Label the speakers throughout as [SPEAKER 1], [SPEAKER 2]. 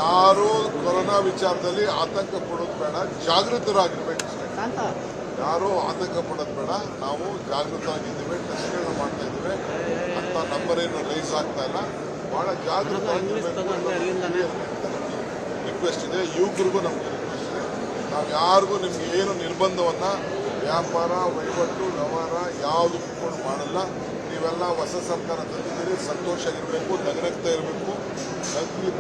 [SPEAKER 1] ಯಾರು ಕೊರೋನಾ ವಿಚಾರದಲ್ಲಿ ಆತಂಕ ಪಡೋದು ಬೇಡ, ಜಾಗೃತರಾಗಿರ್ಬೇಕು ಅಷ್ಟೇ. ಯಾರು ಆತಂಕ ಪಡೋದು ಬೇಡ. ನಾವು ಜಾಗೃತರಾಗಿದ್ದೀವಿ, ಟೆಸ್ಟ್ಗಳನ್ನ ಮಾಡ್ತಾ ಇದ್ದೀವಿ ಅಂತ ನಂಬರ್ ಏನು ರೈಸ್ ಆಗ್ತಾ ಇಲ್ಲ. ಬಹಳ ರಿಕ್ವೆಸ್ಟ್ ಇದೆ, ಯುವಕರಿಗೂ ನಮ್ಗೆ ರಿಕ್ವೆಸ್ಟ್ ಇದೆ. ನಾವು ಯಾರಿಗೂ ನಿಮ್ಗೆ ಏನು ನಿರ್ಬಂಧವನ್ನ ವ್ಯಾಪಾರ ವಹಿವಾಟು ವ್ಯವಹಾರ ಯಾವುದು ಕೂತ್ಕೊಂಡು ಮಾಡಲ್ಲ. ನೀವೆಲ್ಲ ಹೊಸ ಸರ್ಕಾರ ತಂದಿದ್ದೀರಿ, ಸಂತೋಷ ಇರಬೇಕು, ನಗನಗ್ತಾ ಇರಬೇಕು.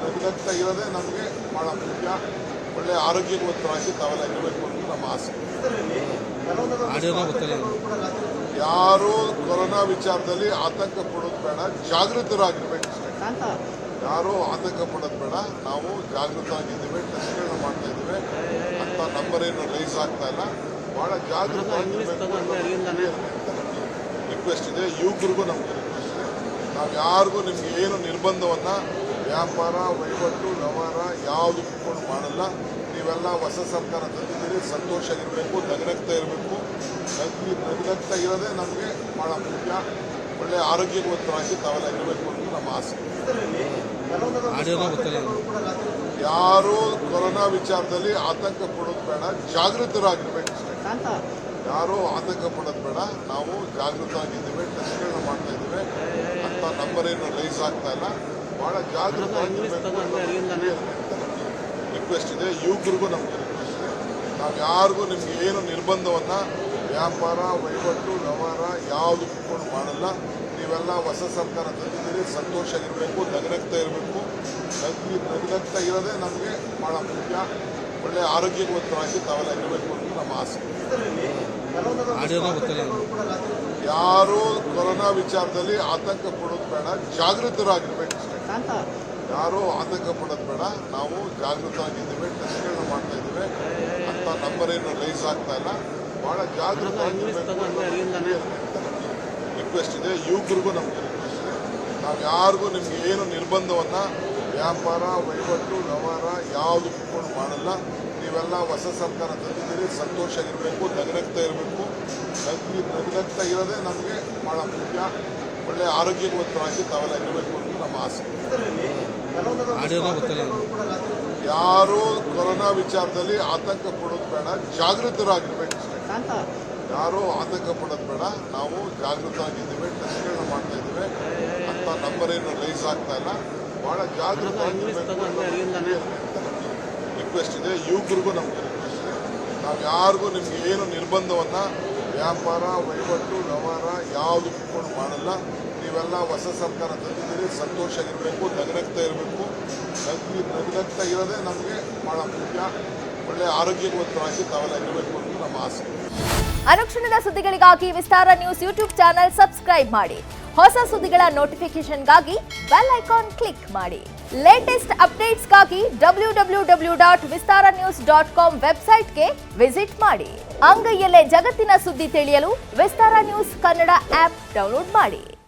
[SPEAKER 1] ನಗನಗ್ತಾ ಇರೋದೇ ನಮಗೆ ಭಾಳ ಮುಖ್ಯ. ಒಳ್ಳೆ ಆರೋಗ್ಯವಂತರಾಗಿ ತಾವೆಲ್ಲ ಇರಬೇಕು ಅಂತ ನಮ್ಮ ಆಸೆ. ಯಾರು ಕೊರೋನಾ ವಿಚಾರದಲ್ಲಿ ಆತಂಕ ಪಡೋದು ಬೇಡ, ಜಾಗೃತರಾಗಿರ್ಬೇಕು ಅಷ್ಟೇ. ಯಾರು ಆತಂಕ ಪಡೋದು ಬೇಡ. ನಾವು ಜಾಗೃತರಾಗಿದ್ದೀವಿ, ಟೆಸ್ಟ್ಗಳನ್ನ ಮಾಡ್ತಾ ಇದ್ದೀವಿ ಅಂತ ನಂಬರ್ ಏನು ರೈಸ್ ಆಗ್ತಾ ಇಲ್ಲ. ಬಹಳ ರಿಕ್ವೆಸ್ಟ್ ಇದೆ, ಯುವಕರಿಗೂ ನಮ್ಗೆ ರಿಕ್ವೆಸ್ಟ್ ಇದೆ. ನಾವು ಯಾರಿಗೂ ನಿಮ್ಗೆ ಏನು ನಿರ್ಬಂಧವನ್ನ ವ್ಯಾಪಾರ ವಹಿವಾಟು ವ್ಯವಹಾರ ಯಾವುದು ಕೂತ್ಕೊಂಡು ಮಾಡಲ್ಲ. ನೀವೆಲ್ಲ ಹೊಸ ಸರ್ಕಾರ ತಂದಿದ್ದೀರಿ, ಸಂತೋಷ ಇರಬೇಕು, ನಗನಗ್ತಾ ಇರಬೇಕು. ನಗನಗ್ತಾ ಇರೋದೇ ನಮಗೆ ಭಾಳ ಮುಖ್ಯ. ಒಳ್ಳೆ ಆರೋಗ್ಯವಂತರಾಗಿ ತಾವೆಲ್ಲ ಇರಬೇಕು ಅಂತ ನಮ್ಮ ಆಸೆ. ಯಾರು ಕೊರೋನಾ ವಿಚಾರದಲ್ಲಿ ಆತಂಕ ಪಡೋದು ಬೇಡ, ಜಾಗೃತರಾಗಿರ್ಬೇಕು ಅಷ್ಟೇ. ಯಾರು ಆತಂಕ ಪಡೋದು ಬೇಡ. ನಾವು ಜಾಗೃತರಾಗಿದ್ದೀವಿ, ಟೆಸ್ಟ್ಗಳನ್ನ ಮಾಡ್ತಾ ಇದ್ದೀವಿ ಅಂತ ನಂಬರ್ ಏನು ರೈಸ್ ಆಗ್ತಾ ಇಲ್ಲ. ಬಹಳ ರಿಕ್ವೆಸ್ಟ್ ಇದೆ, ಯುವಕರಿಗೂ ನಮ್ಗೆ ರಿಕ್ವೆಸ್ಟ್ ಇದೆ. ನಾವು ಯಾರಿಗೂ ನಿಮ್ಗೆ ಏನು ನಿರ್ಬಂಧವನ್ನ ವ್ಯಾಪಾರ ವಹಿವಾಟು ವ್ಯವಹಾರ ಯಾವುದು ಕೂತ್ಕೊಂಡು ಮಾಡಲ್ಲ. ನೀವೆಲ್ಲ ಹೊಸ ಸರ್ಕಾರ ತಂದಿದ್ದೀರಿ, ಸಂತೋಷ ಇರಬೇಕು, ನಗನಗ್ತಾ ಇರಬೇಕು. ನಗನಗ್ತಾ ಇರೋದೇ ನಮಗೆ ಭಾಳ ಮುಖ್ಯ. ಒಳ್ಳೆ ಆರೋಗ್ಯವಂತರಾಗಿ ತಾವೆಲ್ಲ ಇರಬೇಕು ಅಂತ ನಮ್ಮ ಆಸೆ. ಯಾರು ಕೊರೋನಾ ವಿಚಾರದಲ್ಲಿ ಆತಂಕ ಪಡೋದು ಬೇಡ, ಜಾಗೃತರಾಗಿರ್ಬೇಕು ಅಷ್ಟೇ. ಯಾರು ಆತಂಕ ಪಡೋದು ಬೇಡ. ನಾವು ಜಾಗೃತರಾಗಿದ್ದೀವಿ, ಟೆಸ್ಟ್ಗಳನ್ನ ಮಾಡ್ತಾ ಇದ್ದೀವಿ ಅಂತ ನಂಬರ್ ಏನು ರೈಸ್ ಆಗ್ತಾ ಇಲ್ಲ. ಬಹಳ ರಿಕ್ವೆಸ್ಟ್ ಇದೆ, ಯುವಕರಿಗೂ ನಮ್ಗೆ ರಿಕ್ವೆಸ್ಟ್ ಇದೆ. ನಾವು ಯಾರಿಗೂ ನಿಮ್ಗೆ ಏನು ನಿರ್ಬಂಧವನ್ನ ವ್ಯಾಪಾರ ವಹಿವಾಟು ವ್ಯವಹಾರ ಯಾವುದು ಕೂತ್ಕೊಂಡು ಮಾಡಲ್ಲ. ನೀವೆಲ್ಲ ಹೊಸ ಸರ್ಕಾರ ತಂದಿದ್ದೀರಿ, ಸಂತೋಷ ಇರಬೇಕು, ನಗನಗ್ತಾ ಇರಬೇಕು. ನಗನಗ್ತಾ ಇರೋದೇ ನಮಗೆ ಭಾಳ ಮುಖ್ಯ. ಒಳ್ಳೆ ಆರೋಗ್ಯವಂತರಾಗಿ ತಾವೆಲ್ಲ ಇರಬೇಕು ಅಂತ ನಮ್ಮ ಆಸೆ. ಯಾರು ಕೊರೋನಾ ವಿಚಾರದಲ್ಲಿ ಆತಂಕ ಪಡೋದು ಬೇಡ, ಜಾಗೃತರಾಗಿರ್ಬೇಕು ಅಷ್ಟೇ. ಯಾರು ಆತಂಕ ಪಡೋದು ಬೇಡ. ನಾವು ಜಾಗೃತರಾಗಿದ್ದೀವಿ, ಟೆಸ್ಟ್ಗಳನ್ನ ಮಾಡ್ತಾ ಇದ್ದೀವಿ ಅಂತ ನಂಬರ್ ಏನು ರೈಸ್ ಆಗ್ತಾ ಇಲ್ಲ. ಬಹಳ ರಿಕ್ವೆಸ್ಟ್ ಇದೆ, ಯುವಕರಿಗೂ ನಮ್ಗೆ ರಿಕ್ವೆಸ್ಟ್ ಇದೆ. ನಾವು ಯಾರಿಗೂ ನಿಮ್ಗೆ ಏನು ನಿರ್ಬಂಧವನ್ನ ವ್ಯಾಪಾರ ವಹಿವಾಟು ವ್ಯವಹಾರ ಯಾವುದು ಕೂತ್ಕೊಂಡು ಮಾಡಲ್ಲ. ನೀವೆಲ್ಲ ಹೊಸ ಸರ್ಕಾರ ತಂದಿದ್ದೀರಿ, ಸಂತೋಷ ಇರಬೇಕು, ನಗನಗ್ತಾ ಇರಬೇಕು. ನಗನಗ್ತಾ ಇರೋದೇ ನಮಗೆ ಭಾಳ ಮುಖ್ಯ. ಒಳ್ಳೆ ಆರೋಗ್ಯವಂತರಾಗಿ ತಾವೆಲ್ಲ ಇರಬೇಕು ಅಂತ ನಮ್ಮ ಆಸೆ.
[SPEAKER 2] ಅನುಕ್ಷಣದ ಸುದ್ದಿಗಳಿಗಾಗಿ ವಿಸ್ತಾರ ನ್ಯೂಸ್ ಯೂಟ್ಯೂಬ್ ಚಾನೆಲ್ ಸಬ್ಸ್ಕ್ರೈಬ್ ಮಾಡಿ. ಹೊಸ ಸುದ್ದಿಗಳ ನೋಟಿಫಿಕೇಶನ್ಗಾಗಿ ಬೆಲ್ ಐಕಾನ್ ಕ್ಲಿಕ್ ಮಾಡಿ. ಲೇಟೆಸ್ಟ್ ಅಪ್ಡೇಟ್ಸ್ಗಾಗಿ www.vistaranews.com ವೆಬ್ಸೈಟ್ಗೆ ವಿಸಿಟ್ ಮಾಡಿ. ಅಂಗೈಯಲ್ಲೇ ಜಗತ್ತಿನ ಸುದ್ದಿ ತಿಳಿಯಲು ವಿಸ್ತಾರ ನ್ಯೂಸ್ ಕನ್ನಡ ಆಪ್ ಡೌನ್ಲೋಡ್ ಮಾಡಿ.